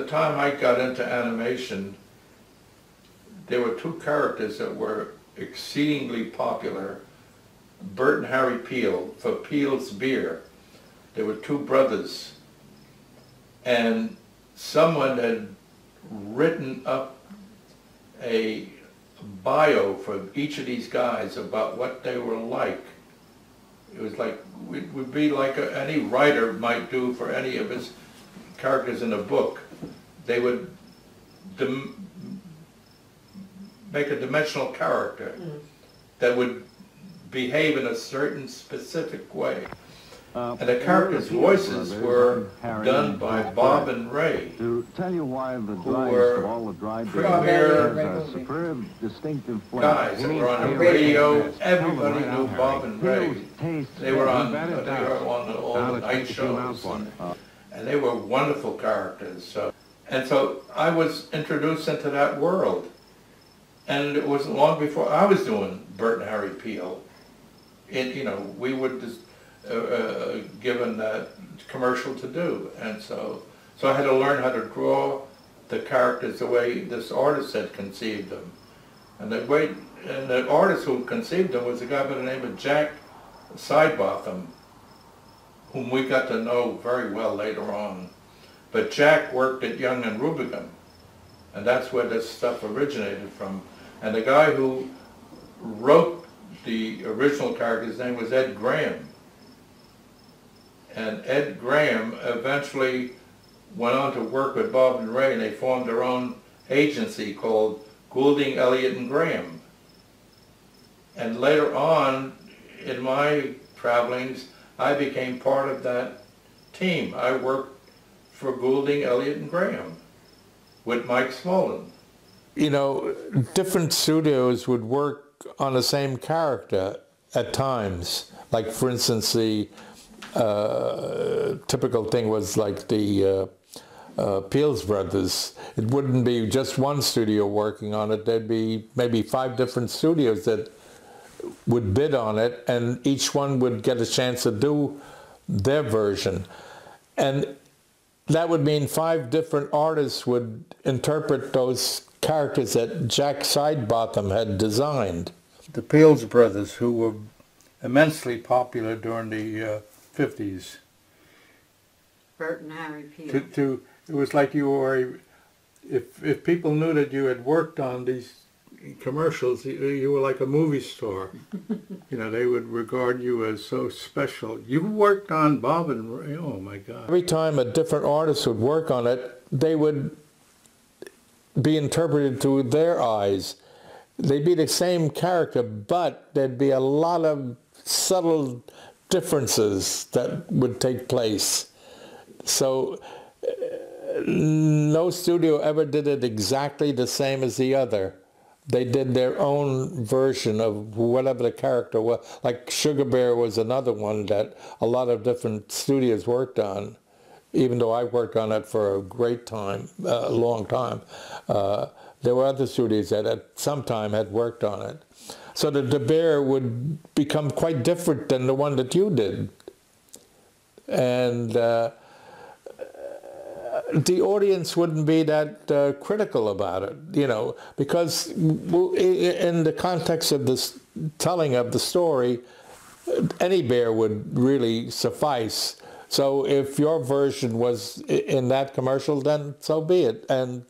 the time I got into animation, there were two characters that were exceedingly popular. Bert and Harry Peel for Piels Beer. There were two brothers, and someone had written up a bio for each of these guys about what they were like. It was like, it would be like any writer might do for any of his characters in a book. They would make a dimensional character that would behave in a certain specific way. And the characters' voices were done by Bob and Ray, to tell you why the who driest were of all the dry premier has a superb, distinctive flavor. guys that were on the radio. Everybody knew Bob and Ray. They were on all the night shows, and they were wonderful characters. And so I was introduced into that world. And it wasn't long before I was doing Bert and Harry Peel. We were just given that commercial to do, and so I had to learn how to draw the characters the way this artist had conceived them, and the artist who conceived them was a guy by the name of Jack Sidebotham, whom we got to know very well later on. But Jack worked at Young and Rubicam, and that's where this stuff originated from. And the guy who wrote the original character, his name was Ed Graham. And Ed Graham eventually went on to work with Bob and Ray, and they formed their own agency called Goulding, Elliott and Graham. And later on, in my travelings, I became part of that team. I worked for Goulding, Elliott and Graham with Mike Smolin. Different studios would work on the same character at times. Like, for instance, the typical thing was like the Piels brothers. It wouldn't be just one studio working on it. There'd be maybe 5 different studios that would bid on it, and each one would get a chance to do their version. And that would mean 5 different artists would interpret those characters that Jack Sidebotham had designed. The Piels brothers, who were immensely popular during the 50s. Bert and Harry Peel. It was like you were, if people knew that you had worked on these commercials, you were like a movie star. They would regard you as so special. You worked on Bob and Ray, oh my God. Every time a different artist would work on it, they would be interpreted through their eyes. They'd be the same character, but there'd be a lot of subtle differences that would take place. So no studio ever did it exactly the same as the other. They did their own version of whatever the character was. Like Sugar Bear was another one that a lot of different studios worked on. Even though I worked on it for a great time, a long time, there were other studios that at some time had worked on it. So the bear would become quite different than the one that you did. And the audience wouldn't be that critical about it, because in the context of this telling of the story, any bear would really suffice. So if your version was in that commercial, then so be it. And